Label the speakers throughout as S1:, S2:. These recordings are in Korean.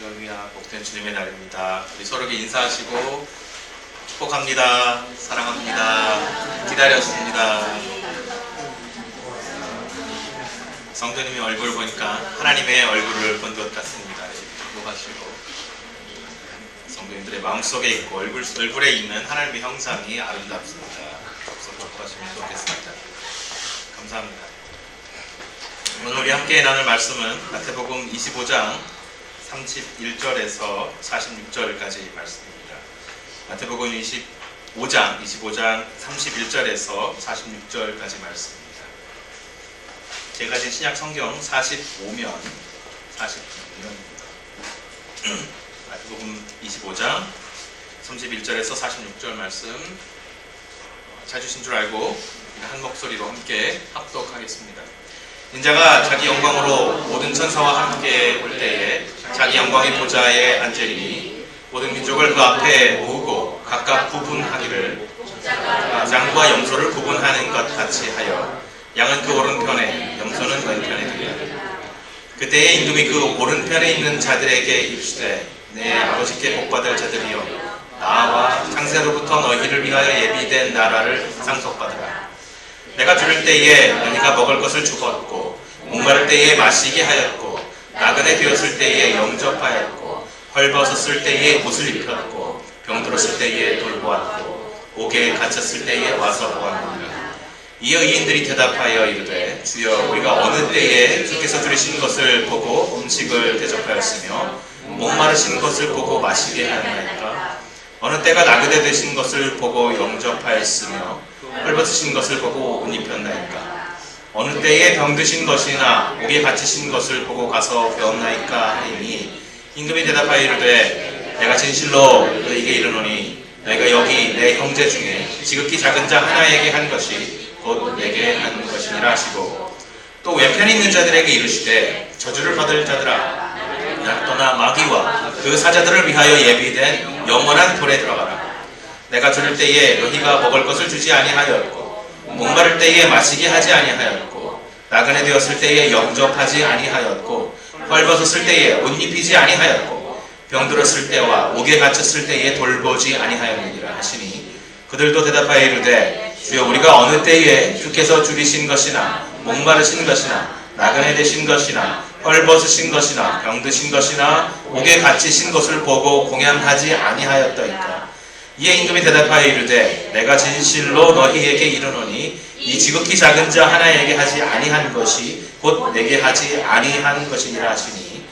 S1: 할렐루야, 복된 주님의 날입니다. 우리 서로에게 인사하시고 축복합니다. 사랑합니다. 기다렸습니다. 성도님의 얼굴 보니까 하나님의 얼굴을 본 것 같습니다. 축복하시고 성도님들의 마음속에 있고 얼굴에 있는 하나님의 형상이 아름답습니다. 축복하시면 좋겠습니다. 감사합니다. 오늘 우리 함께 나눌 말씀은 마태복음 25장 31절에서 46절까지 말씀입니다. 마태복음 25장 31절에서 46절까지 말씀입니다. 제가 가진 신약 성경 45면 46면입니다. 마태복음 25장 31절에서 46절 말씀 찾으신 줄 알고 한 목소리로 함께 합독하겠습니다. 인자가 자기 영광으로 모든 천사와 함께 올 때에 자기 영광의 보좌에 앉으리니 모든 민족을 그 앞에 모으고 각각 구분하기를 양과 염소를 구분하는 것 같이 하여 양은 그 오른편에 염소는 왼편에 두리라. 그때에 임금이 그 오른편에 있는 자들에게 이르시되 내 아버지께 복받을 자들이여 나와 창세로부터 너희를 위하여 예비된 나라를 상속받으라. 내가 줄일 때에 너희가 먹을 것을 주었고 목마를 때에 마시게 하였고 나그네 되었을 때에 영접하였고 헐벗었을 때에 옷을 입혔고 병들었을 때에 돌보았고 옥에 갇혔을 때에 와서 보았느니라. 이에 의인들이 대답하여 이르되 주여 우리가 어느 때에 주께서 줄이신 것을 보고 음식을 대접하였으며 목마르신 것을 보고 마시게 하였나이까? 어느 때가 나그네 되신 것을 보고 영접하였으며 헐벗으신 것을 보고 옷 입혔나이까? 어느 때에 병드신 것이나 옥에 갇히신 것을 보고 가서 배웠나이까 하니 임금이 대답하여 이르되 내가 진실로 너희에게 이르노니 너희가 여기 내 형제 중에 지극히 작은 자 하나에게 한 것이 곧 내게 한 것이니라 하시고 또 왼편에 있는 자들에게 이르시되 저주를 받을 자들아 낙도나 마귀와 그 사자들을 위하여 예비된 영원한 불에 들어가라. 내가 줄일 때에 너희가 먹을 것을 주지 아니하였고 목마를 때에 마시게 하지 아니하였고 나그네 되었을 때에 영접하지 아니하였고 헐벗었을 때에 옷 입히지 아니하였고 병들었을 때와 옥에 갇혔을 때에 돌보지 아니하였느니라 하시니 그들도 대답하여 이르되 주여 우리가 어느 때에 주께서 줄이신 것이나 목마르신 것이나 나그네 되신 것이나 헐벗으신 것이나 병드신 것이나 옥에 갇히신 것을 보고 공양하지 아니하였더이까? 이에 임금이 대답하여 이르되 내가 진실로 너희에게 이르노니 이 지극히 작은 자 하나에게 하지 아니한 것이 곧 내게 하지 아니한 것이니라 하시니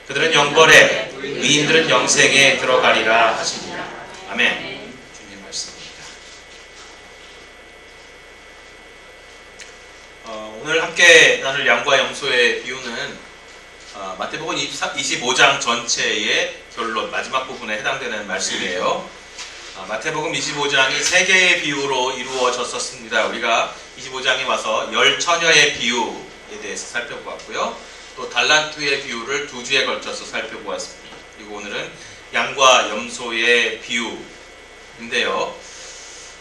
S1: 그들은 영벌에 의인들은 영생에 들어가리라 하시니라. 아멘. 주님 말씀입니다. 오늘 함께 나눌 양과 염소의 비유는 마태복음 25장 전체의 결론 마지막 부분에 해당되는 말씀이에요. 마태복음 25장이 3개의 비유로 이루어졌었습니다. 우리가 25장에 와서 10처녀의 비유에 대해서 살펴보았고요. 또 달란트의 비유를 2주에 걸쳐서 살펴보았습니다. 그리고 오늘은 양과 염소의 비유인데요.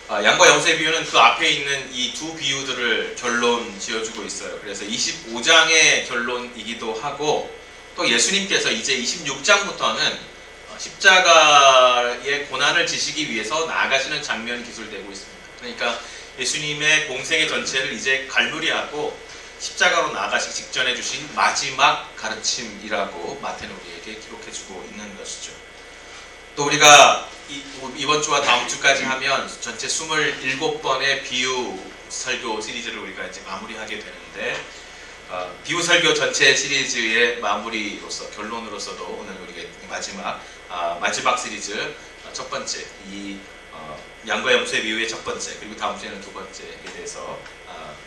S1: 양과 염소의 비유는 그 앞에 있는 이 두 비유들을 결론 지어주고 있어요. 그래서 25장의 결론이기도 하고 또 예수님께서 이제 26장부터는 십자가의 고난을 지시기 위해서 나아가시는 장면이 기술되고 있습니다. 그러니까 예수님의 공생의 전체를 이제 갈무리하고 십자가로 나아가시기 직전에 주신 마지막 가르침이라고 마태는 우리에게 기록해주고 있는 것이죠. 또 우리가 이번 주와 다음 주까지 하면 전체 27번의 비유 설교 시리즈를 우리가 이제 마무리하게 되는데 비유 설교 전체 시리즈의 마무리로서 결론으로서도 오늘 우리가 마지막 시리즈 첫 번째 이 양과 염소의 비유의 첫 번째 그리고 다음 주에는 두 번째에 대해서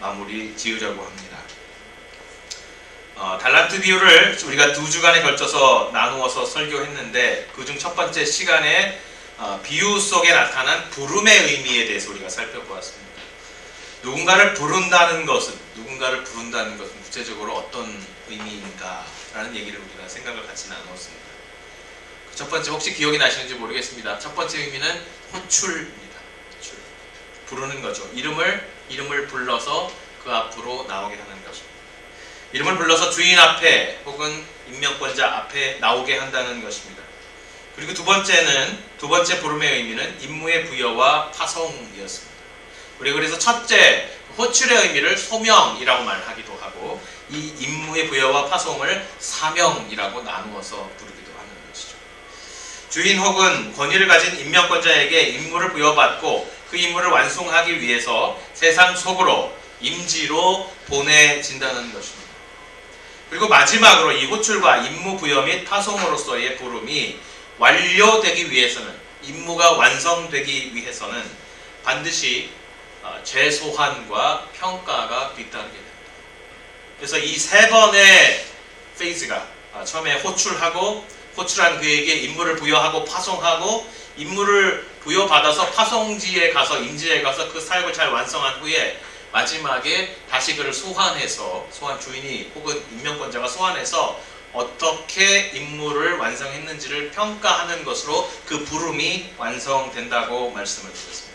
S1: 마무리 지으려고 합니다. 달란트 비유를 우리가 2주간에 걸쳐서 나누어서 설교했는데 그중 첫 번째 시간에 비유 속에 나타난 부름의 의미에 대해서 우리가 살펴보았습니다. 누군가를 부른다는 것은 구체적으로 어떤 의미인가라는 얘기를 우리가 생각을 같이 나누었습니다. 첫 번째 혹시 기억이 나시는지 모르겠습니다. 첫 번째 의미는 호출입니다. 호출. 부르는 거죠. 이름을 불러서 그 앞으로 나오게 하는 것입니다. 이름을 불러서 주인 앞에 혹은 임명권자 앞에 나오게 한다는 것입니다. 그리고 두 번째 부름의 의미는 임무의 부여와 파송이었습니다. 우리가 그래서 첫째 호출의 의미를 소명이라고 말하기도 하고 이 임무의 부여와 파송을 사명이라고 나누어서 부르기도 하는 것이죠. 주인 혹은 권위를 가진 임명권자에게 임무를 부여받고 그 임무를 완수하기 위해서 세상 속으로 임지로 보내진다는 것입니다. 그리고 마지막으로 이 호출과 임무 부여 및 파송으로서의 부름이 완료되기 위해서는, 임무가 완성되기 위해서는 반드시 재소환과 평가가 뒤따르게 됩니다. 그래서 이 세 번의 페이즈가 처음에 호출한 그에게 임무를 부여하고 파송하고, 임무를 부여받아서 파송지에 가서 임지에 가서 그 사역을 잘 완성한 후에 마지막에 다시 그를 소환 주인이 혹은 임명권자가 소환해서 어떻게 임무를 완성했는지를 평가하는 것으로 그 부름이 완성된다고 말씀을 드렸습니다.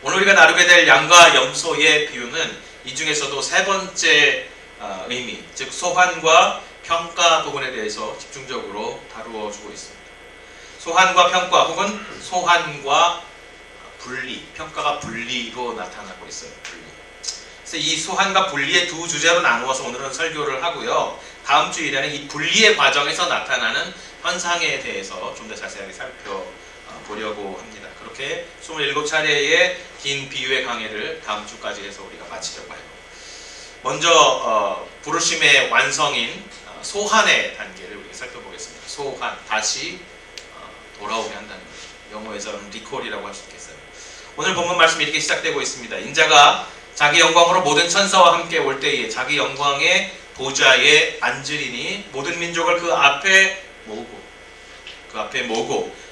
S1: 오늘 우리가 나누게 될 양과 염소의 비유는 이 중에서도 세 번째 의미, 즉 소환과 평가 부분에 대해서 집중적으로 다루어 주고 있습니다. 소환과 평가 혹은 소환과 분리, 평가가 분리로 나타나고 있어요. 분리. 그래서 이 소환과 분리의 두 주제로 나누어서 오늘은 설교를 하고요. 다음 주일에는 이 분리의 과정에서 나타나는 현상에 대해서 좀 더 자세하게 살펴보려고 합니다. 그렇게 27차례의 긴 비유의 강해를 다음 주까지 해서 우리가 마치려고 해요. 먼저 부르심의 완성인 소환의 단계를 우리가 살펴보겠습니다. 소환, 다시 돌아오게 한다는 거죠. 영어에서는 리콜이라고 할 수 있겠어요. 오늘 본문 말씀이 이렇게 시작되고 있습니다. 인자가 자기 영광으로 모든 천사와 함께 올 때에 자기 영광의 보좌에 앉으리니 모든 민족을 그 앞에 모으고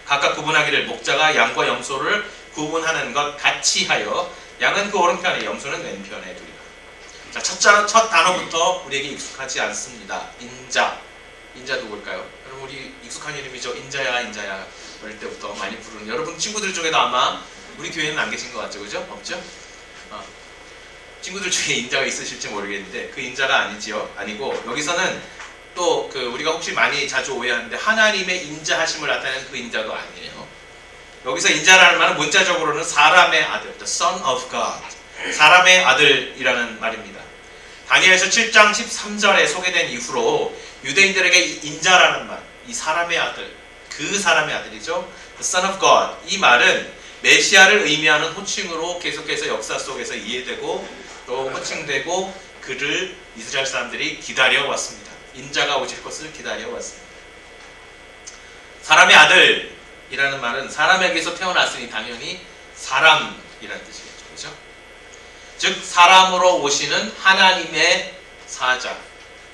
S1: 각각 구분하기를 목자가 양과 염소를 구분하는 것 같이 하여 양은 그 오른편에 염소는 왼편에 두리라. 자, 첫 단어부터 우리에게 익숙하지 않습니다. 인자 누굴까요? 여러분, 우리 익숙한 이름이죠. 인자야 어릴 때부터 많이 부르는, 여러분 친구들 중에도 아마 우리 교회는 안 계신 것 같죠, 그죠? 없죠? 친구들 중에 인자가 있으실지 모르겠는데 그 인자가 아니고 여기서는 또 우리가 혹시 자주 오해하는데 하나님의 인자하심을 나타내는 그 인자도 아니에요. 여기서 인자라는 말은 문자적으로는 사람의 아들, the son of God, 사람의 아들이라는 말입니다. 다니엘서 7장 13절에 소개된 이후로 유대인들에게 이 인자라는 말, 이 사람의 아들, 그 사람의 아들이죠. the son of God, 이 말은 메시아를 의미하는 호칭으로 계속해서 역사 속에서 이해되고 또 호칭되고 그를 이스라엘 사람들이 기다려왔습니다. 인자가 오실 것을 기다려왔습니다. 사람의 아들이라는 말은 사람에게서 태어났으니 당연히 사람이라는 뜻이겠죠. 그렇죠? 즉 사람으로 오시는 하나님의 사자,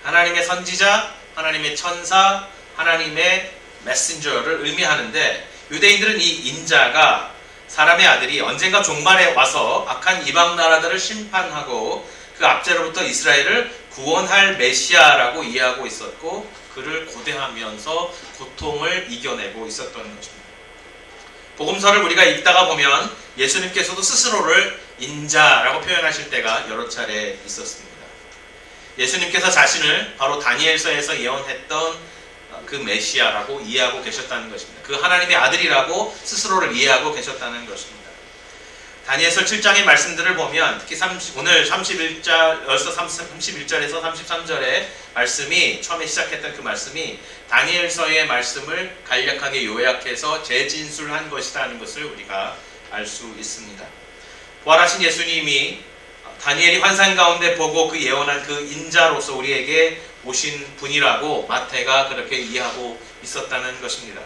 S1: 하나님의 선지자, 하나님의 천사, 하나님의 메신저를 의미하는데, 유대인들은 이 인자가 사람의 아들이 언젠가 종말에 와서 악한 이방 나라들을 심판하고 그 압제로부터 이스라엘을 구원할 메시아라고 이해하고 있었고, 그를 고대하면서 고통을 이겨내고 있었던 것입니다. 복음서를 우리가 읽다가 보면 예수님께서도 스스로를 인자라고 표현하실 때가 여러 차례 있었습니다. 예수님께서 자신을 바로 다니엘서에서 예언했던 그 메시아라고 이해하고 계셨다는 것입니다. 그 하나님의 아들이라고 스스로를 이해하고 계셨다는 것입니다. 다니엘서 7장의 말씀들을 보면 특히 오늘 31절에서 33절의 말씀이, 처음에 시작했던 그 말씀이 다니엘서의 말씀을 간략하게 요약해서 재진술한 것이라는 것을 우리가 알 수 있습니다. 부활하신 예수님이 다니엘이 환상 가운데 보고 그 예언한 그 인자로서 우리에게 오신 분이라고 마태가 그렇게 이해하고 있었다는 것입니다.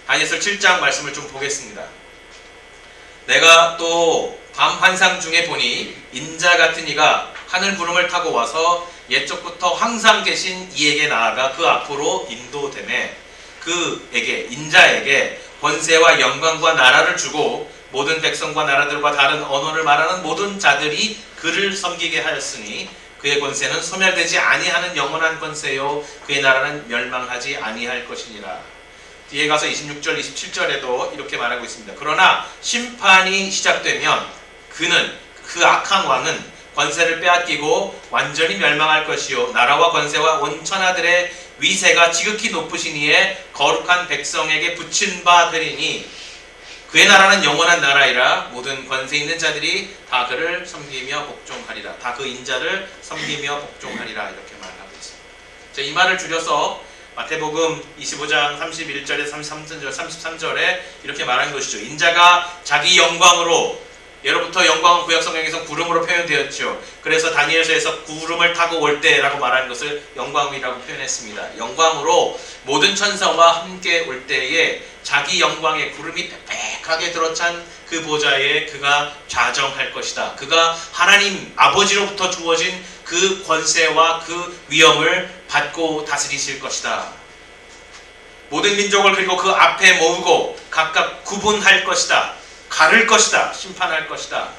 S1: 다니엘서 7장 말씀을 좀 보겠습니다. 내가 또 밤 환상 중에 보니 인자 같은 이가 하늘 구름을 타고 와서 옛적부터 항상 계신 이에게 나아가 그 앞으로 인도되매 인자에게 권세와 영광과 나라를 주고 모든 백성과 나라들과 다른 언어를 말하는 모든 자들이 그를 섬기게 하였으니 그의 권세는 소멸되지 아니하는 영원한 권세요 그의 나라는 멸망하지 아니할 것이니라. 뒤에 가서 26절, 27절에도 이렇게 말하고 있습니다. 그러나 심판이 시작되면 그 악한 왕은 권세를 빼앗기고 완전히 멸망할 것이요 나라와 권세와 온 천하들의 위세가 지극히 높으신 이에 거룩한 백성에게 붙인 바 되리니 그의 나라는 영원한 나라이라 모든 권세 있는 자들이 다 그를 섬기며 복종하리라. 다 그 인자를 섬기며 복종하리라. 이렇게 말하고 있습니다. 자, 이 말을 줄여서 마태복음 25장 31절에서 33절에 이렇게 말한 것이죠. 인자가 자기 영광으로, 예로부터 영광은 구약 성경에서 구름으로 표현되었죠. 그래서 다니엘서에서 구름을 타고 올 때라고 말하는 것을 영광이라고 표현했습니다. 영광으로 모든 천사와 함께 올 때에 자기 영광의 구름이 빽빽하게 들어찬 그 보좌에 그가 좌정할 것이다. 그가 하나님 아버지로부터 주어진 그 권세와 그 위엄을 받고 다스리실 것이다. 모든 민족을 그리고 그 앞에 모으고 각각 구분할 것이다. 가를 것이다. 심판할 것이다.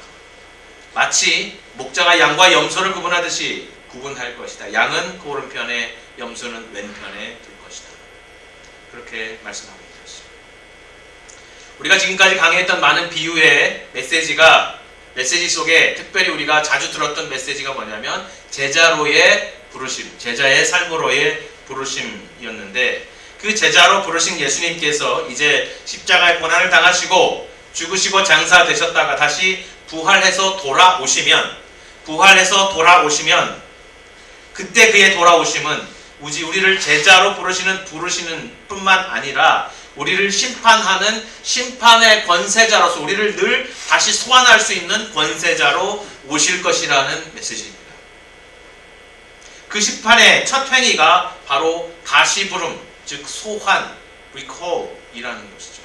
S1: 마치 목자가 양과 염소를 구분하듯이 구분할 것이다. 양은 그 오른편에, 염소는 왼편에 둘 것이다. 그렇게 말씀하고 있습니다. 우리가 지금까지 강의했던 많은 비유의 메시지 속에 특별히 우리가 자주 들었던 메시지가 뭐냐면 제자로의 부르심, 제자의 삶으로의 부르심이었는데, 그 제자로 부르신 예수님께서 이제 십자가의 고난을 당하시고 죽으시고 장사되셨다가 다시 부활해서 돌아오시면 그때 그의 돌아오심은 우리를 제자로 부르시는 뿐만 아니라 우리를 심판하는 심판의 권세자로서 우리를 늘 다시 소환할 수 있는 권세자로 오실 것이라는 메시지입니다. 그 심판의 첫 행위가 바로 다시 부름, 즉 소환, recall이라는 것이죠.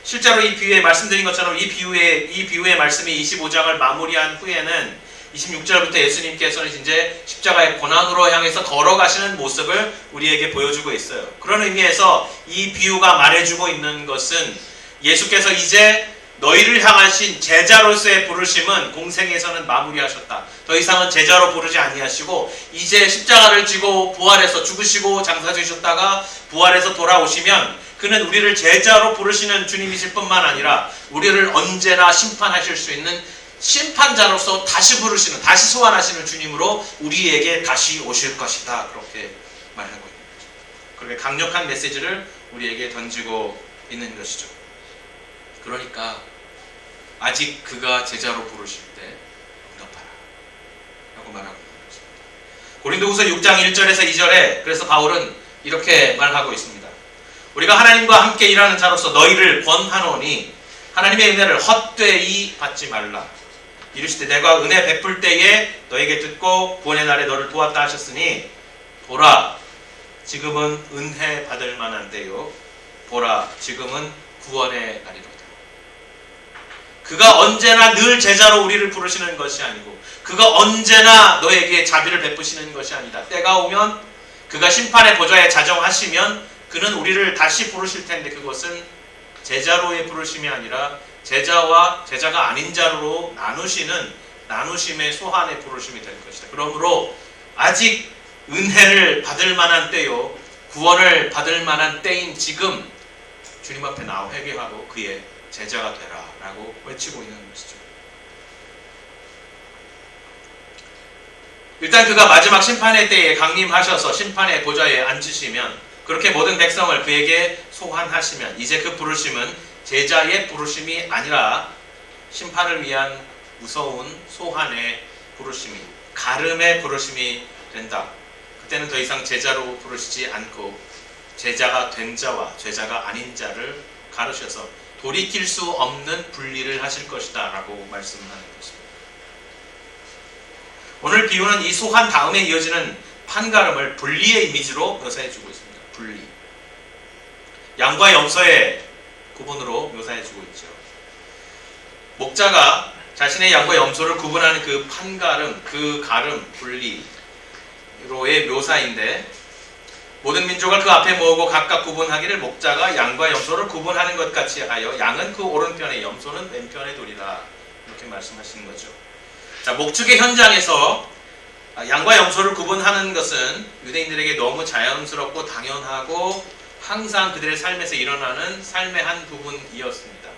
S1: 실제로 이 비유에 말씀드린 것처럼 이 비유의 말씀이 25장을 마무리한 후에는 26절부터 예수님께서는 이제 십자가의 고난으로 향해서 걸어가시는 모습을 우리에게 보여주고 있어요. 그런 의미에서 이 비유가 말해주고 있는 것은 예수께서 이제 너희를 향하신 제자로서의 부르심은 공생에서는 마무리하셨다. 더 이상은 제자로 부르지 아니하시고 이제 십자가를 지고 부활해서 죽으시고 장사되셨다가 부활해서 돌아오시면 그는 우리를 제자로 부르시는 주님이실 뿐만 아니라 우리를 언제나 심판하실 수 있는 심판자로서 다시 부르시는, 다시 소환하시는 주님으로 우리에게 다시 오실 것이다. 그렇게 말하고 있는 거죠. 그렇게 강력한 메시지를 우리에게 던지고 있는 것이죠. 그러니까 아직 그가 제자로 부르실 때 응답하라 라고 말하고 있는 것입니다. 고린도후서 6장 1절에서 2절에 그래서 바울은 이렇게 말하고 있습니다. 우리가 하나님과 함께 일하는 자로서 너희를 권하노니 하나님의 은혜를 헛되이 받지 말라. 이르시되 내가 은혜 베풀 때에 너에게 듣고 구원의 날에 너를 도왔다 하셨으니 보라 지금은 은혜 받을 만한 때요 보라 지금은 구원의 날이로다. 그가 언제나 늘 제자로 우리를 부르시는 것이 아니고 그가 언제나 너에게 자비를 베푸시는 것이 아니다. 때가 오면 그가 심판의 보좌에 자정하시면 그는 우리를 다시 부르실 텐데 그것은 제자로의 부르심이 아니라 제자와 제자가 아닌 자로 나누심의 소환의 부르심이 될 것이다. 그러므로 아직 은혜를 받을 만한 때요 구원을 받을 만한 때인 지금 주님 앞에 나와 회개하고 그의 제자가 되라 라고 외치고 있는 것이죠. 일단 그가 마지막 심판의 때에 강림하셔서 심판의 보좌에 앉으시면 그렇게 모든 백성을 그에게 소환하시면 이제 그 부르심은 제자의 부르심이 아니라 심판을 위한 무서운 소환의 부르심이, 가름의 부르심이 된다. 그때는 더 이상 제자로 부르시지 않고 제자가 된 자와 제자가 아닌 자를 가르셔서 돌이킬 수 없는 분리를 하실 것이다 라고 말씀하는 것입니다. 오늘 비유는 이 소환 다음에 이어지는 판가름을 분리의 이미지로 묘사해주고 있습니다. 분리. 양과 염소의 구분으로 묘사해주고 있죠. 목자가 자신의 양과 염소를 구분하는 그 판가름, 그 가름, 분리로의 묘사인데 모든 민족을 그 앞에 모으고 각각 구분하기를 목자가 양과 염소를 구분하는 것 같이 하여 양은 그 오른편에 염소는 왼편에 두리라 이렇게 말씀하시는 거죠. 자, 목축의 현장에서 양과 염소를 구분하는 것은 유대인들에게 너무 자연스럽고 당연하고 항상 그들의 삶에서 일어나는 삶의 한 부분이었습니다.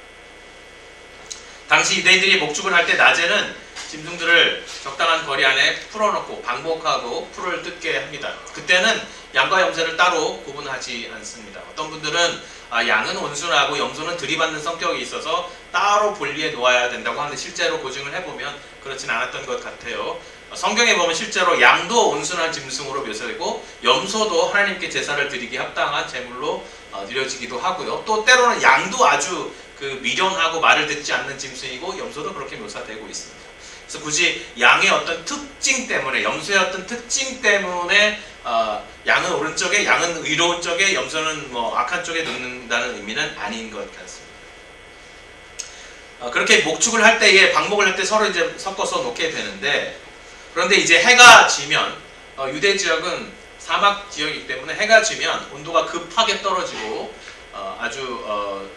S1: 당시 유대인들이 목축을 할 때 낮에는 짐승들을 적당한 거리 안에 풀어놓고 방목하고 풀을 뜯게 합니다. 그때는 양과 염소를 따로 구분하지 않습니다. 어떤 분들은 양은 온순하고 염소는 들이받는 성격이 있어서 따로 분리해 놓아야 된다고 하는데 실제로 고증을 해보면 그렇진 않았던 것 같아요. 성경에 보면 실제로 양도 온순한 짐승으로 묘사되고 염소도 하나님께 제사를 드리기 합당한 제물로 드려지기도 하고요. 또 때로는 양도 아주 미련하고 말을 듣지 않는 짐승이고 염소도 그렇게 묘사되고 있습니다. 그래서 굳이 양의 어떤 특징 때문에, 염소의 어떤 특징 때문에 양은 오른쪽에, 양은 의로운 쪽에, 염소는 뭐 악한 쪽에 놓는다는 의미는 아닌 것 같습니다. 그렇게 목축을 할 때에, 방목을 할 때 서로 이제 섞어서 놓게 되는데, 그런데 이제 해가 지면, 유대 지역은 사막 지역이기 때문에 해가 지면 온도가 급하게 떨어지고 아주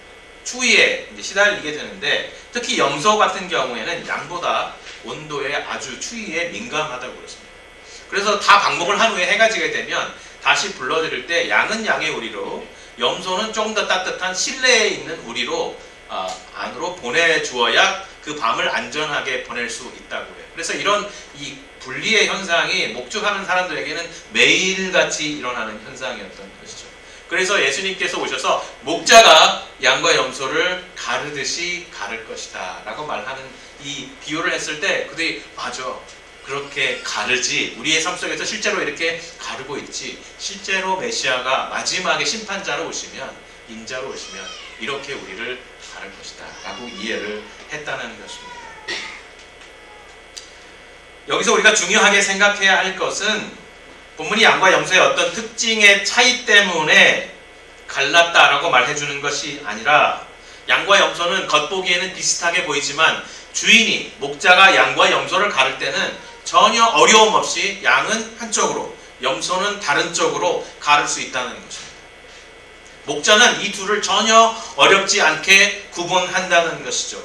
S1: 추위에 이제 시달리게 되는데, 특히 염소 같은 경우에는 양보다 온도에 아주 추위에 민감하다고 그랬습니다. 그래서 다 방목을 한 후에 해가 지게 되면 다시 불러들일 때 양은 양의 우리로, 염소는 조금 더 따뜻한 실내에 있는 우리로 안으로 보내주어야 그 밤을 안전하게 보낼 수 있다고 해요. 그래서 이런 이 분리의 현상이 목축하는 사람들에게는 매일같이 일어나는 현상이었던 것이죠. 그래서 예수님께서 오셔서 목자가 양과 염소를 가르듯이 가를 것이다 라고 말하는 이 비유를 했을 때 그들이 맞아, 그렇게 가르지, 우리의 삶 속에서 실제로 이렇게 가르고 있지, 실제로 메시아가 마지막에 심판자로 오시면, 인자로 오시면 이렇게 우리를 가를 것이다 라고 이해를 했다는 것입니다. 여기서 우리가 중요하게 생각해야 할 것은 본문이 양과 염소의 어떤 특징의 차이 때문에 갈랐다라고 말해주는 것이 아니라, 양과 염소는 겉보기에는 비슷하게 보이지만 주인이, 목자가 양과 염소를 가를 때는 전혀 어려움 없이 양은 한쪽으로, 염소는 다른 쪽으로 가를 수 있다는 것입니다. 목자는 이 둘을 전혀 어렵지 않게 구분한다는 것이죠.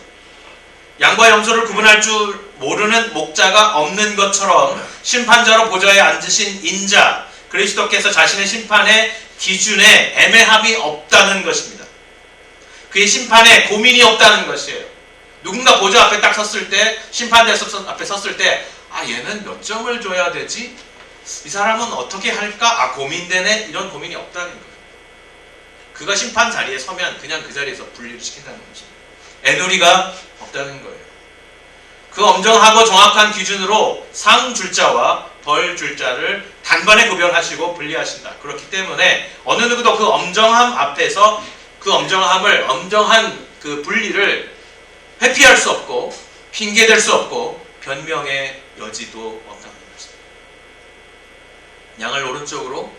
S1: 양과 염소를 구분할 줄 모르는 목자가 없는 것처럼 심판자로 보좌에 앉으신 인자, 그리스도께서 자신의 심판의 기준에 애매함이 없다는 것입니다. 그의 심판에 고민이 없다는 것이에요. 누군가 보좌 앞에 딱 섰을 때, 심판대 앞에 섰을 때, 얘는 몇 점을 줘야 되지? 이 사람은 어떻게 할까? 고민되네? 이런 고민이 없다는 거예요. 그가 심판 자리에 서면 그냥 그 자리에서 분리를 시킨다는 것입니다. 애누리가 없다는 거예요. 그 엄정하고 정확한 기준으로 상 줄 자와 벌 줄 자를 단번에 구별하시고 분리하신다. 그렇기 때문에 어느 누구도 그 엄정함 앞에서 그 엄정한 그 분리를 회피할 수 없고 핑계댈 수 없고 변명의 여지도 없다는 것입니다. 양을 오른쪽으로,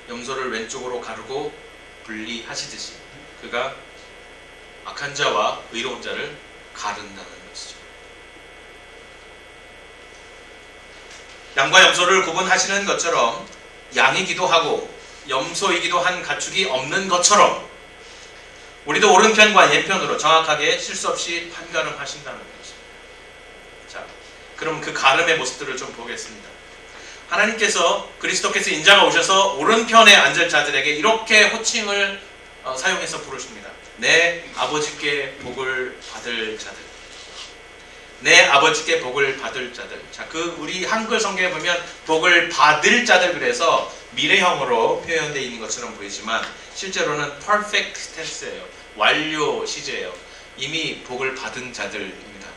S1: 염소를 왼쪽으로 가르고 분리하시듯이 그가 악한 자와 의로운 자를 가른다는 것이죠. 양과 염소를 구분하시는 것처럼 양이기도 하고 염소이기도 한 가축이 없는 것처럼 우리도 오른편과 예편으로 정확하게 실수 없이 판가름하신다는 것입니다. 자, 그럼 그 가름의 모습들을 좀 보겠습니다. 하나님께서, 그리스도께서 인자가 오셔서 오른편에 앉을 자들에게 이렇게 호칭을 사용해서 부르십니다. 내 아버지께 복을 받을 자들. 내 아버지께 복을 받을 자들. 자, 우리 한글 성경에 보면 복을 받을 자들 그래서 미래형으로 표현되어 있는 것처럼 보이지만 실제로는 perfect tense예요. 완료 시제예요. 이미 복을 받은 자들입니다.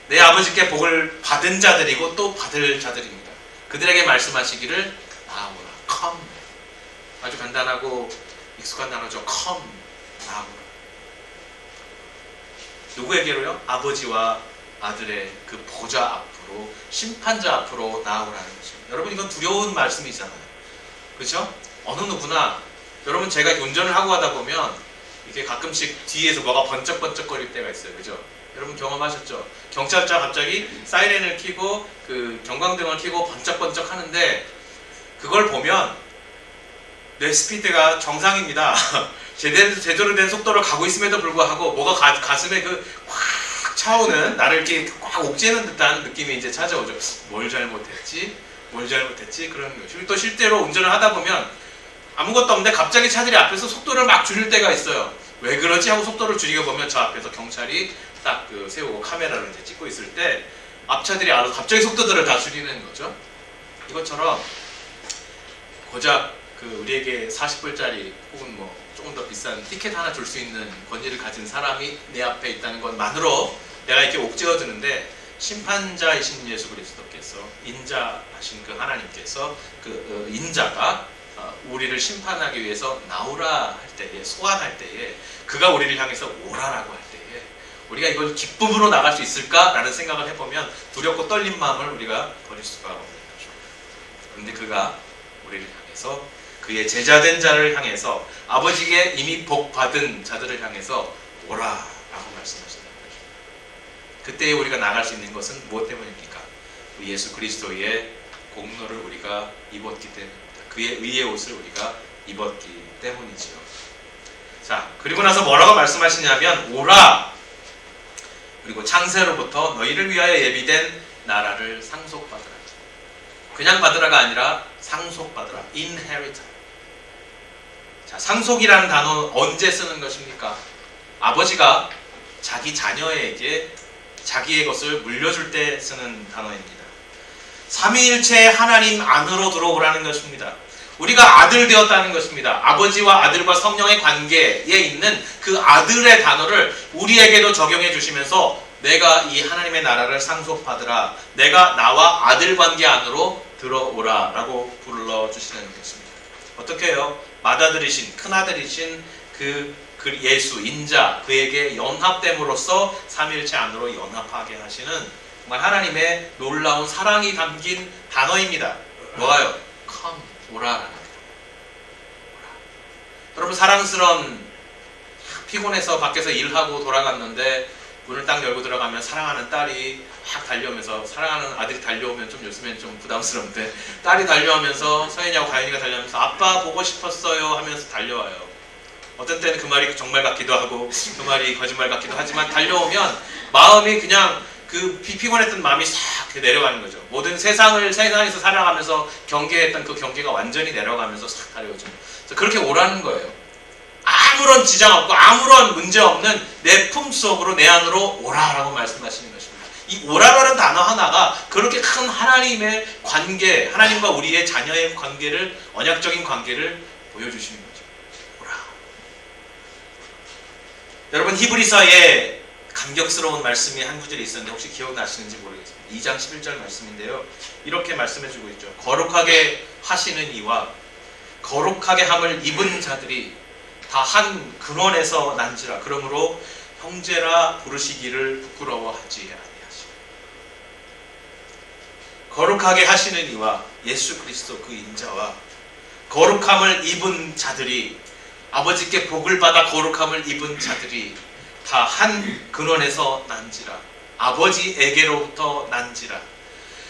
S1: 내 아버지께 복을 받은 자들이고 또 받을 자들입니다. 그들에게 말씀하시기를 나오라. come. 아주 간단하고 익숙한 단어죠. come. 나오라. 누구에게로요? 아버지와 아들의 그 보좌 앞으로, 심판자 앞으로 나오라는 것입니다. 여러분, 이건 두려운 말씀이잖아요. 그렇죠? 어느 누구나, 여러분, 제가 운전을 하고 가다 보면 이렇게 가끔씩 뒤에서 뭐가 번쩍번쩍거릴 때가 있어요. 그죠? 여러분 경험하셨죠? 경찰차 갑자기 사이렌을 켜고 그 경광등을 켜고 번쩍번쩍 하는데 그걸 보면 내 스피드가 정상입니다. 제대로 된 속도를 가고 있음에도 불구하고 뭐가 가슴에 확 차오는, 나를 이렇게 꽉 옥죄는 듯한 느낌이 이제 찾아오죠. 뭘 잘못했지? 그런 것이. 또 실제로 운전을 하다 보면 아무것도 없는데 갑자기 차들이 앞에서 속도를 막 줄일 때가 있어요. 왜 그러지 하고 속도를 줄이고 보면 저 앞에서 경찰이 딱 세우고 카메라로 이제 찍고 있을 때 앞차들이 알아서 갑자기 속도들을 다 줄이는 거죠. 이것처럼 고작 우리에게 40불짜리 혹은 뭐 조금 더 비싼 티켓 하나 줄 수 있는 권위를 가진 사람이 내 앞에 있다는 것만으로 내가 이렇게 옥죄어 드는데, 심판자이신 예수 그리스도께서, 인자하신 그 하나님께서 인자가 우리를 심판하기 위해서 나오라 할 때에, 소환할 때에, 그가 우리를 향해서 오라라고 할 때에 우리가 이걸 기쁨으로 나갈 수 있을까라는 생각을 해보면 두렵고 떨린 마음을 우리가 버릴 수가 없는 거죠. 그런데 그가 우리를 향해서, 그의 제자된 자를 향해서, 아버지께 이미 복 받은 자들을 향해서 오라라고 말씀하신다는 거죠. 그때 우리가 나갈 수 있는 것은 무엇 때문입니까? 예수 그리스도의 공로를 우리가 입었기 때문입니다. 그의 의의 옷을 우리가 입었기 때문이지요. 자, 그리고 나서 뭐라고 말씀하시냐면 오라, 그리고 창세로부터 너희를 위하여 예비된 나라를 상속받으라. 그냥 받으라가 아니라 상속받으라. inherit. 자, 상속이라는 단어 언제 쓰는 것입니까? 아버지가 자기 자녀에게 자기의 것을 물려줄 때 쓰는 단어입니다. 삼위일체 하나님 안으로 들어오라는 것입니다. 우리가 아들 되었다는 것입니다. 아버지와 아들과 성령의 관계에 있는 그 아들의 단어를 우리에게도 적용해 주시면서 내가 이 하나님의 나라를 상속받으라, 내가 나와 아들 관계 안으로 들어오라 라고 불러주시는 것입니다. 어떻게 해요? 맏아들이신, 큰아들이신 그 예수, 인자, 그에게 연합됨으로써 삼위일체 안으로 연합하게 하시는 정말 하나님의 놀라운 사랑이 담긴 단어입니다. 뭐가요? Come, 오라라는 거예요. 여러분, 사랑스러운, 피곤해서 밖에서 일하고 돌아갔는데 문을 딱 열고 들어가면 사랑하는 딸이 막 달려오면서, 사랑하는 아들이 달려오면 좀 요즘엔 좀 부담스러운데, 딸이 달려오면서, 서연이하고 가연이가 달려오면서 아빠 보고 싶었어요 하면서 달려와요. 어떤 때는 그 말이 정말 같기도 하고 그 말이 거짓말 같기도 하지만, 달려오면 마음이 그냥 피곤했던 마음이 싹 내려가는 거죠. 모든 세상에서 살아가면서 경계했던 그 경계가 완전히 내려가면서 싹 달려오죠. 그렇게 오라는 거예요. 아무런 지장 없고 아무런 문제 없는 내 품속으로, 내 안으로 오라라고 말씀하시는 것입니다. 이 오라라는 단어 하나가 그렇게 큰 하나님의 관계, 하나님과 우리의 자녀의 관계를, 언약적인 관계를 보여주시는 거죠. 오라. 여러분, 히브리서에 감격스러운 말씀이 한 구절이 있었는데 혹시 기억나시는지 모르겠습니다. 2장 11절 말씀인데요. 이렇게 말씀해주고 있죠. 거룩하게 하시는 이와 거룩하게 함을 입은 자들이 다 한 근원에서 난지라. 그러므로 형제라 부르시기를 부끄러워하지 아니하시고. 거룩하게 하시는 이와 예수 그리스도 그 인자와 거룩함을 입은 자들이, 아버지께 복을 받아 거룩함을 입은 자들이 다 한 근원에서 난지라. 아버지에게로부터 난지라.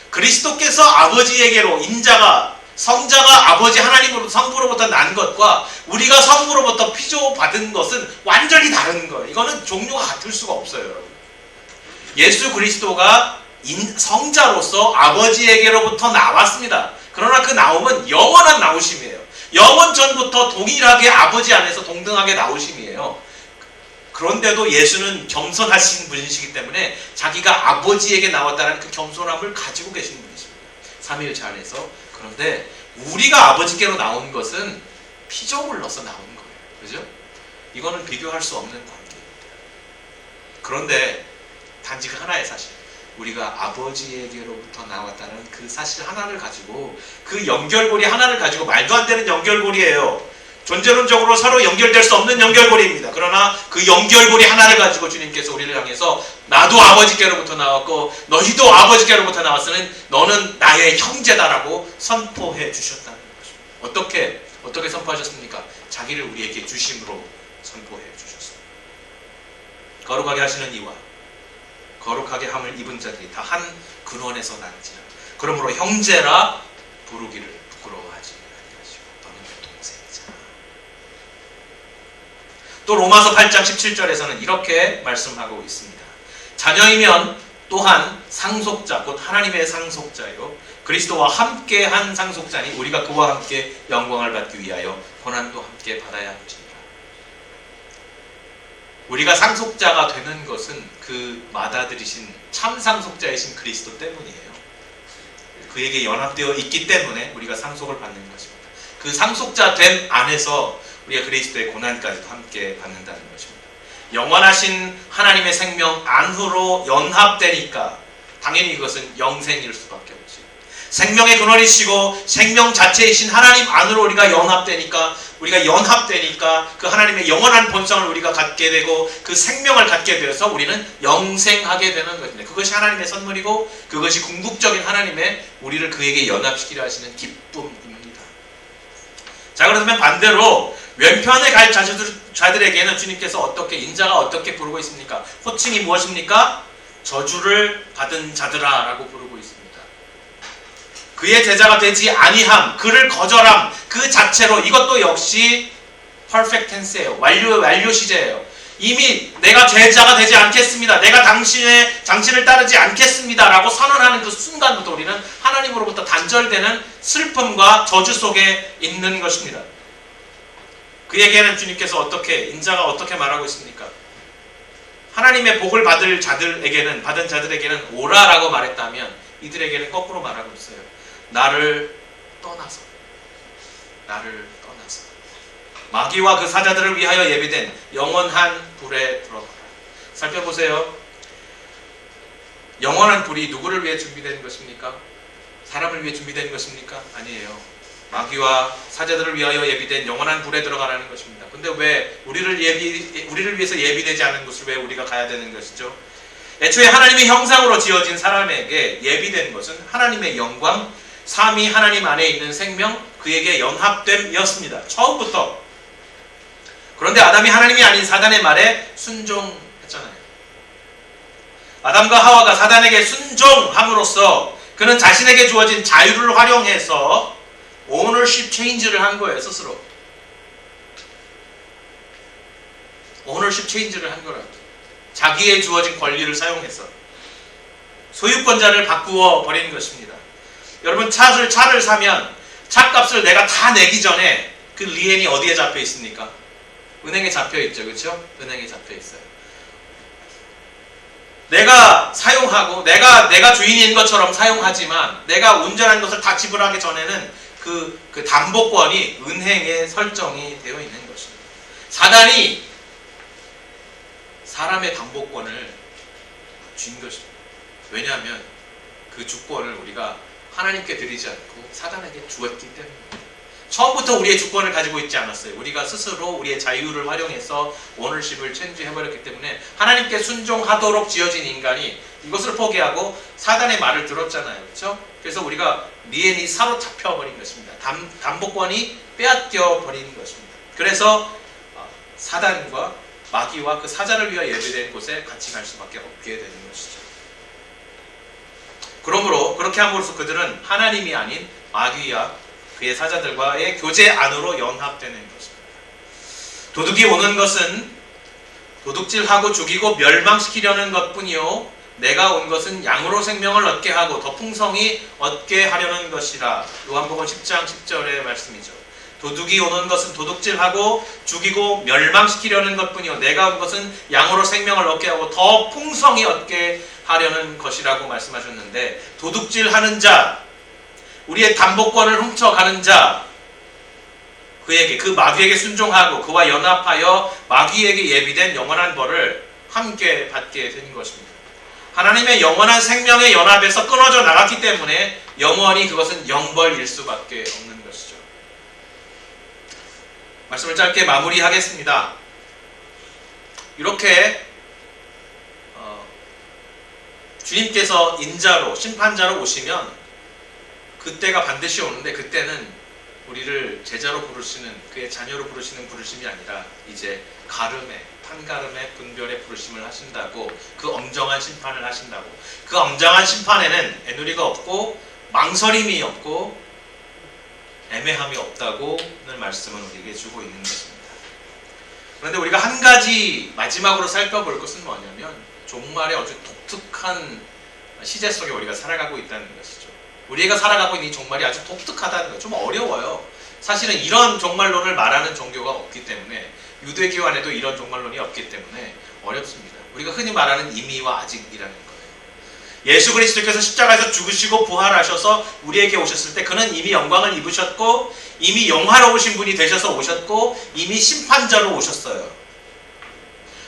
S1: 그리스도께서 아버지에게로, 인자가, 성자가 아버지 하나님으로부터, 성부로부터 난 것과 우리가 성부로부터 피조 받은 것은 완전히 다른 거예요. 이거는 종류가 같을 수가 없어요, 여러분. 예수 그리스도가 성자로서 아버지에게로부터 나왔습니다. 그러나 그 나옴은 영원한 나오심이에요. 영원 전부터 동일하게 아버지 안에서 동등하게 나오심이에요. 그런데도 예수는 겸손하신 분이시기 때문에 자기가 아버지에게 나왔다는 그 겸손함을 가지고 계시는 분이십니다. 삼위일체 안에서. 그런데 우리가 아버지께로 나온 것은 피조물로서 나온 거예요. 그죠? 이거는 비교할 수 없는 관계입니다. 그런데 단지 그 하나의 사실, 우리가 아버지에게로부터 나왔다는 그 사실 하나를 가지고, 그 연결고리 하나를 가지고, 말도 안 되는 연결고리예요. 존재론적으로 서로 연결될 수 없는 연결고리입니다. 그러나 그 연결고리 하나를 가지고 주님께서 우리를 향해서 나도 아버지께로부터 나왔고 너희도 아버지께로부터 나왔으니 너는 나의 형제다라고 선포해 주셨다는 것입니다. 어떻게 선포하셨습니까? 자기를 우리에게 주심으로 선포해 주셨습니다. 거룩하게 하시는 이와 거룩하게 함을 입은 자들이 다 한 근원에서 난지라. 그러므로 형제라 부르기를 부끄러워하지 아니하시고 너는 내 동생이잖아. 또 로마서 8장 17절에서는 이렇게 말씀하고 있습니다. 자녀이면 또한 상속자, 곧 하나님의 상속자요, 그리스도와 함께한 상속자니 우리가 그와 함께 영광을 받기 위하여 고난도 함께 받아야 할지니라. 우리가 상속자가 되는 것은 그 맏아들이신 참 상속자이신 그리스도 때문이에요. 그에게 연합되어 있기 때문에 우리가 상속을 받는 것입니다. 그 상속자 됨 안에서 우리가 그리스도의 고난까지도 함께 받는다는 것입니다. 영원하신 하나님의 생명 안으로 연합되니까 당연히 이것은 영생일 수밖에 없지. 생명의 근원이시고 생명 자체이신 하나님 안으로 우리가 연합되니까 그 하나님의 영원한 본성을 우리가 갖게 되고 그 생명을 갖게 되어서 우리는 영생하게 되는 것입니다. 그것이 하나님의 선물이고 그것이 궁극적인 하나님의 우리를 그에게 연합시키려 하시는 기쁨입니다. 자, 그렇다면 반대로 왼편에 갈 자들에게는 주님께서 어떻게 인자가 어떻게 부르고 있습니까? 호칭이 무엇입니까? 저주를 받은 자들아 라고 부르고 있습니다. 그의 제자가 되지 아니함, 그를 거절함 그 자체로 이것도 역시 퍼펙트 텐스예요. 완료 시제예요. 이미 내가 제자가 되지 않겠습니다. 내가 당신을 따르지 않겠습니다 라고 선언하는 그 순간부터 우리는 하나님으로부터 단절되는 슬픔과 저주 속에 있는 것입니다. 그에게는 주님께서 인자가 어떻게 말하고 있습니까? 하나님의 복을 받은 자들에게는 오라라고 말했다면 이들에게는 거꾸로 말하고 있어요. 나를 떠나서 마귀와 그 사자들을 위하여 예비된 영원한 불에 들어가라. 살펴보세요. 영원한 불이 누구를 위해 준비된 것입니까? 사람을 위해 준비된 것입니까? 아니에요. 마귀와 사자들을 위하여 예비된 영원한 불에 들어가라는 것입니다. 근데 왜 우리를 위해서 예비되지 않은 곳을 왜 우리가 가야 되는 것이죠? 애초에 하나님의 형상으로 지어진 사람에게 예비된 것은 하나님의 영광, 삼위 하나님 안에 있는 생명, 그에게 연합됨이었습니다. 처음부터. 그런데 아담이 하나님이 아닌 사단의 말에 순종했잖아요. 아담과 하와가 사단에게 순종함으로써 그는 자신에게 주어진 자유를 활용해서 오너십 체인지를 한 거예요. 스스로 오너십 체인지를 한 거라고. 자기의 주어진 권리를 사용해서 소유권자를 바꾸어 버리는 것입니다. 여러분 차를 사면 차값을 내가 다 내기 전에 그 리엔이 어디에 잡혀 있습니까? 은행에 잡혀 있죠. 그렇죠? 은행에 잡혀 있어요. 내가 사용하고 내가 주인인 것처럼 사용하지만 내가 운전한 것을 다 지불하기 전에는 그 담보권이 은행에 설정이 되어 있는 것입니다. 사단이 사람의 담보권을 쥔 것입니다. 왜냐하면 그 주권을 우리가 하나님께 드리지 않고 사단에게 주었기 때문입니다. 처음부터 우리의 주권을 가지고 있지 않았어요. 우리가 스스로 우리의 자유를 활용해서 오너십을 체인지해버렸기 때문에 하나님께 순종하도록 지어진 인간이 이것을 포기하고 사단의 말을 들었잖아요. 그렇죠? 그래서 우리가 리엔이 사로잡혀버린 것입니다. 담보권이 빼앗겨 버린 것입니다. 그래서 사단과 마귀와 그 사자를 위하여 예배된 곳에 같이 갈 수밖에 없게 되는 것이죠. 그러므로 그렇게 함으로써 그들은 하나님이 아닌 마귀와 그의 사자들과의 교제 안으로 연합되는 것입니다. 도둑이 오는 것은 도둑질하고 죽이고 멸망시키려는 것뿐이요 내가 온 것은 양으로 생명을 얻게 하고 더 풍성히 얻게 하려는 것이라. 요한복음 10장 10절의 말씀이죠. 도둑이 오는 것은 도둑질하고 죽이고 멸망시키려는 것뿐이요 내가 온 것은 양으로 생명을 얻게 하고 더 풍성히 얻게 하려는 것이라고 말씀하셨는데, 도둑질하는 자, 우리의 담보권을 훔쳐가는 자, 그에게, 그 마귀에게 순종하고 그와 연합하여 마귀에게 예비된 영원한 벌을 함께 받게 된 것입니다. 하나님의 영원한 생명의 연합에서 끊어져 나갔기 때문에 영원히 그것은 영벌일 수밖에 없는 것이죠. 말씀을 짧게 마무리하겠습니다. 이렇게 주님께서 인자로, 심판자로 오시면 그때가 반드시 오는데, 그때는 우리를 제자로 부르시는, 그의 자녀로 부르시는 부르심이 아니라 이제 가름에, 판가름의 분별의 부르심을 하신다고, 그 엄정한 심판을 하신다고. 그 엄정한 심판에는 애누리가 없고 망설임이 없고 애매함이 없다고는 말씀은 우리에게 주고 있는 것입니다. 그런데 우리가 한 가지 마지막으로 살펴볼 것은 뭐냐면, 종말의 아주 독특한 시제 속에 우리가 살아가고 있다는 것이죠. 우리가 살아가고 있는 이 종말이 아주 독특하다는 것, 좀 어려워요. 사실은 이런 종말론을 말하는 종교가 없기 때문에 유대교 안에도 이런 종말론이 없기 때문에 어렵습니다. 우리가 흔히 말하는 이미와 아직이라는 거예요. 예수 그리스도께서 십자가에서 죽으시고 부활하셔서 우리에게 오셨을 때 그는 이미 영광을 입으셨고 이미 영화로우신 분이 되셔서 오셨고 이미 심판자로 오셨어요.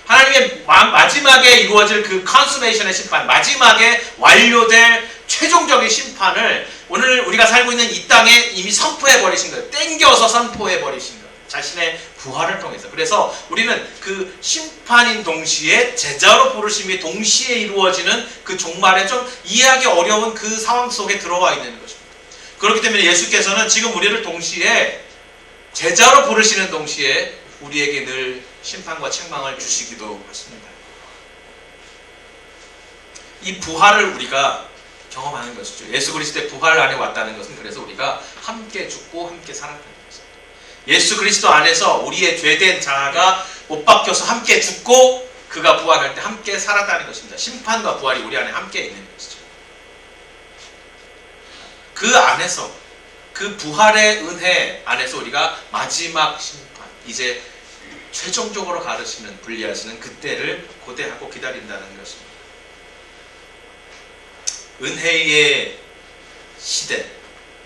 S1: 하나님의 마지막에 이루어질 그 컨수메이션의 심판, 마지막에 완료될 최종적인 심판을 오늘 우리가 살고 있는 이 땅에 이미 선포해 버리신 거예요. 땡겨서 선포해 버리신 거예요. 자신의 부활을 통해서. 그래서 우리는 그 심판인 동시에 제자로 부르심이 동시에 이루어지는 그 종말에 좀 이해하기 어려운 그 상황 속에 들어와 있는 것입니다. 그렇기 때문에 예수께서는 지금 우리를 동시에 제자로 부르시는 동시에 우리에게 늘 심판과 책망을 주시기도 하십니다. 이 부활을 우리가 경험하는 것이죠. 예수 그리스도의 부활 안에 왔다는 것은 그래서 우리가 함께 죽고 함께 살았다는 것입니다. 예수 그리스도 안에서 우리의 죄된 자아가 못 박혀서 함께 죽고 그가 부활할 때 함께 살았다는 것입니다. 심판과 부활이 우리 안에 함께 있는 것이죠. 그 안에서 그 부활의 은혜 안에서 우리가 마지막 심판, 이제 최종적으로 가르치는 분리하시는 그때를 고대하고 기다린다는 것입니다. 은혜의 시대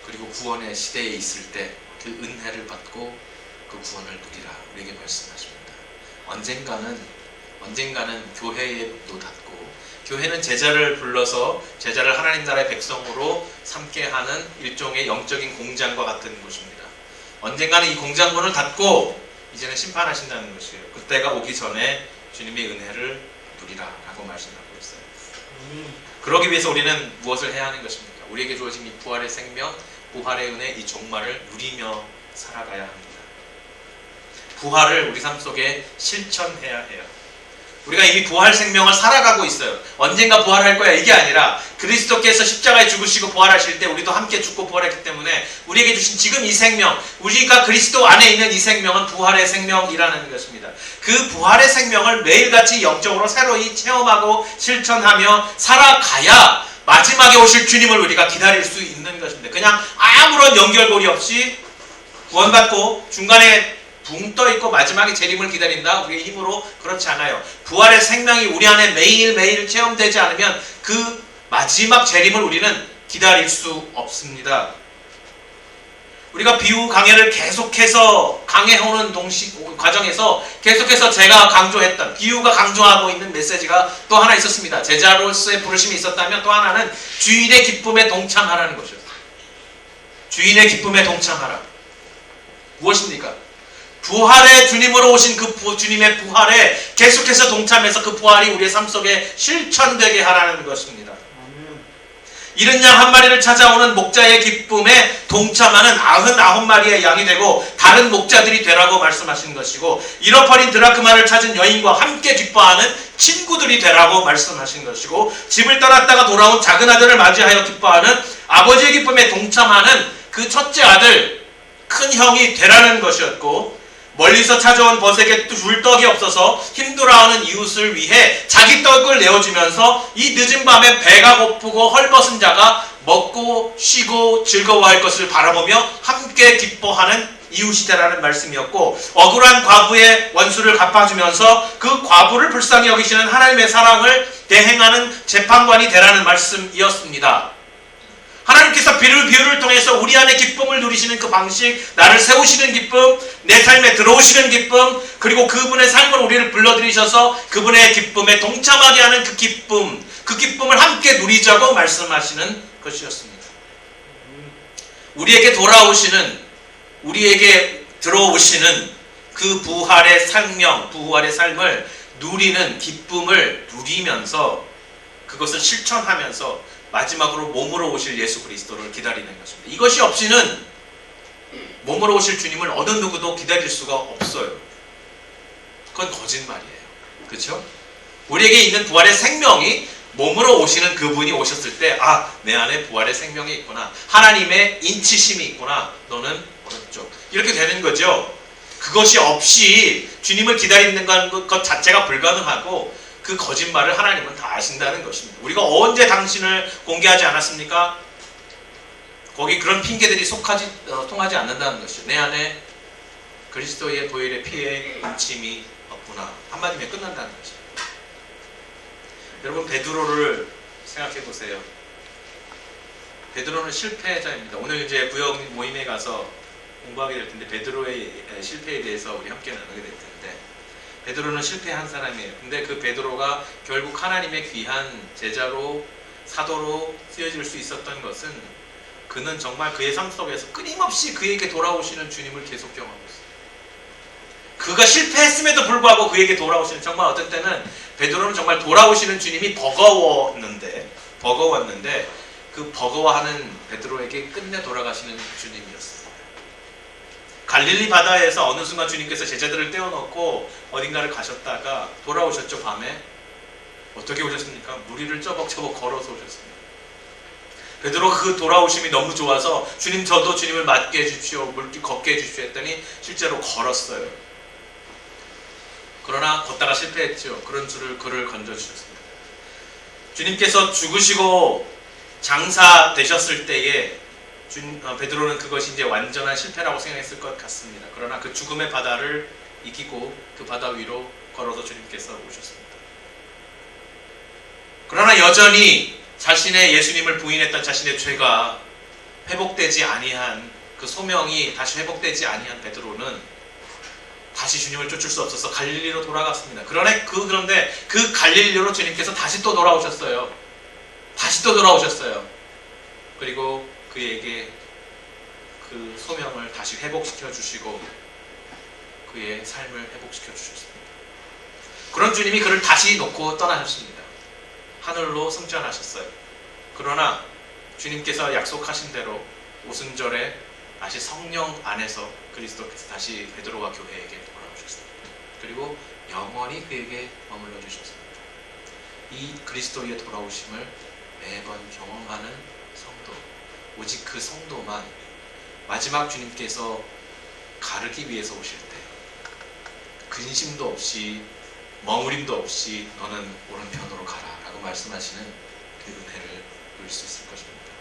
S1: 그리고 구원의 시대에 있을 때 그 은혜를 받고 그 구원을 누리라 우리에게 말씀하십니다. 언젠가는 교회의 문도 닫고 교회는 제자를 불러서 제자를 하나님 나라의 백성으로 삼게 하는 일종의 영적인 공장과 같은 곳입니다. 언젠가는 이 공장문을 닫고 이제는 심판하신다는 것이에요. 그때가 오기 전에 주님의 은혜를 누리라 라고 말씀하고 있어요. 그러기 위해서 우리는 무엇을 해야 하는 것입니까? 우리에게 주어진 이 부활의 생명, 부활의 은혜, 이 종말을 누리며 살아가야 합니다. 부활을 우리 삶 속에 실천해야 해요. 우리가 이미 부활 생명을 살아가고 있어요. 언젠가 부활할 거야 이게 아니라 그리스도께서 십자가에 죽으시고 부활하실 때 우리도 함께 죽고 부활했기 때문에 우리에게 주신 지금 이 생명, 우리가 그리스도 안에 있는 이 생명은 부활의 생명이라는 것입니다. 그 부활의 생명을 매일같이 영적으로 새로이 체험하고 실천하며 살아가야 마지막에 오실 주님을 우리가 기다릴 수 있는 것입니다. 그냥 아무런 연결고리 없이 구원받고 중간에 붕 떠있고 마지막에 재림을 기다린다? 우리의 힘으로 그렇지 않아요. 부활의 생명이 우리 안에 매일매일 체험되지 않으면 그 마지막 재림을 우리는 기다릴 수 없습니다. 우리가 비유 강해를 계속해서 강해오는 과정에서 계속해서 제가 강조했던 비유가 강조하고 있는 메시지가 또 하나 있었습니다. 제자로서의 부르심이 있었다면 또 하나는 주인의 기쁨에 동참하라는 것이었어요. 주인의 기쁨에 동참하라. 무엇입니까? 부활의 주님으로 오신 그 주님의 부활에 계속해서 동참해서 그 부활이 우리의 삶 속에 실천되게 하라는 것입니다. 이른 양 한 마리를 찾아오는 목자의 기쁨에 동참하는 99마리의 양이 되고 다른 목자들이 되라고 말씀하신 것이고 잃어버린 드라크마를 찾은 여인과 함께 기뻐하는 친구들이 되라고 말씀하신 것이고 집을 떠났다가 돌아온 작은 아들을 맞이하여 기뻐하는 아버지의 기쁨에 동참하는 그 첫째 아들 큰 형이 되라는 것이었고 멀리서 찾아온 벗에게 줄 떡이 없어서 힘들어하는 이웃을 위해 자기 떡을 내어주면서 이 늦은 밤에 배가 고프고 헐벗은 자가 먹고 쉬고 즐거워할 것을 바라보며 함께 기뻐하는 이웃이다라는 말씀이었고 억울한 과부의 원수를 갚아주면서 그 과부를 불쌍히 여기시는 하나님의 사랑을 대행하는 재판관이 되라는 말씀이었습니다. 하나님께서 비유를 통해서 우리 안에 기쁨을 누리시는 그 방식, 나를 세우시는 기쁨, 내 삶에 들어오시는 기쁨, 그리고 그분의 삶을 우리를 불러들이셔서 그분의 기쁨에 동참하게 하는 그 기쁨을 함께 누리자고 말씀하시는 것이었습니다. 우리에게 들어오시는 그 부활의 생명, 부활의 삶을 누리는 기쁨을 누리면서 그것을 실천하면서 마지막으로 몸으로 오실 예수 그리스도를 기다리는 것입니다. 이것이 없이는 몸으로 오실 주님을 어느 누구도 기다릴 수가 없어요. 그건 거짓말이에요. 그렇죠? 우리에게 있는 부활의 생명이 몸으로 오시는 그분이 오셨을 때 내 안에 부활의 생명이 있구나. 하나님의 인치심이 있구나. 너는 오른쪽. 이렇게 되는 거죠. 그것이 없이 주님을 기다리는 것 자체가 불가능하고 그 거짓말을 하나님은 다 아신다는 것입니다. 우리가 언제 당신을 공개하지 않았습니까? 거기 그런 핑계들이 통하지 않는다는 것이죠. 내 안에 그리스도의 보혈의 피에 흠침이 없구나. 한마디면 끝난다는 거죠. 여러분, 베드로를 생각해 보세요. 베드로는 실패자입니다. 오늘 이제 구역 모임에 가서 공부하게 될 텐데 베드로의 실패에 대해서 우리 함께 나누게 될 텐데, 베드로는 실패한 사람이에요. 근데 그 베드로가 결국 하나님의 귀한 제자로, 사도로 쓰여질 수 있었던 것은 그는 정말 그의 삶 속에서 끊임없이 그에게 돌아오시는 주님을 계속 경험하고 있어요. 그가 실패했음에도 불구하고 그에게 돌아오시는, 정말 어떤 때는 베드로는 정말 돌아오시는 주님이 버거웠는데 그 버거워하는 베드로에게 끝내 돌아가시는 주님이었습니다. 갈릴리 바다에서 어느 순간 주님께서 제자들을 떼어놓고 어딘가를 가셨다가 돌아오셨죠. 밤에 어떻게 오셨습니까? 무리를 쩌벅쩌벅 걸어서 오셨습니다. 베드로가 그 돌아오심이 너무 좋아서 주님, 저도 주님을 맞게 해주십시오, 물길 걷게 해주십시오 했더니 실제로 걸었어요. 그러나 걷다가 실패했죠. 그런 줄을 그를 건져주셨습니다. 주님께서 죽으시고 장사되셨을 때에 베드로는 그것이 이제 완전한 실패라고 생각했을 것 같습니다. 그러나 그 죽음의 바다를 이기고 그 바다 위로 걸어서 주님께서 오셨습니다. 그러나 여전히 자신의 예수님을 부인했던 자신의 죄가 회복되지 아니한, 그 소명이 다시 회복되지 아니한 베드로는 다시 주님을 쫓을 수 없어서 갈릴리로 돌아갔습니다. 그런데 그 갈릴리로 주님께서 다시 또 돌아오셨어요. 그리고 그에게 그 소명을 다시 회복시켜 주시고 그의 삶을 회복시켜 주셨습니다. 그런 주님이 그를 다시 놓고 떠나셨습니다. 하늘로 승천하셨어요. 그러나 주님께서 약속하신 대로 오순절에 다시 성령 안에서 그리스도께서 다시 베드로와 교회에게 돌아오셨습니다. 그리고 영원히 그에게 머물러 주셨습니다. 이 그리스도의 돌아오심을 매번 경험하는 성도, 오직 그 성도만 마지막 주님께서 가르기 위해서 오실 때 근심도 없이 머무림도 없이 너는 오른편으로 가라 라고 말씀하시는 그 은혜를 누릴 수 있을 것입니다.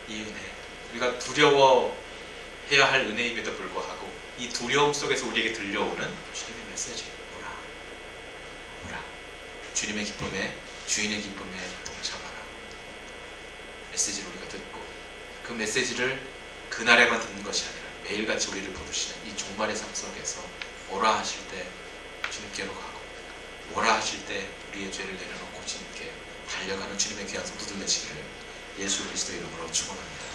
S1: 이 은혜, 우리가 두려워해야 할 은혜임에도 불구하고 이 두려움 속에서 우리에게 들려오는 주님의 메시지, 오라, 주님의 기쁨에, 주인의 기쁨에 동참하라. 메시지를 우리가 듣고 그 메시지를 그날에만 듣는 것이 아니라 매일같이 우리를 부르시는 이 종말의 삶 속에서 오라 하실 때 주님께로 가고, 오라 하실 때 우리의 죄를 내려놓고 주님께 달려가는 주님의 귀한 성도들 되시기를 예수 그리스도 이름으로 축원합니다.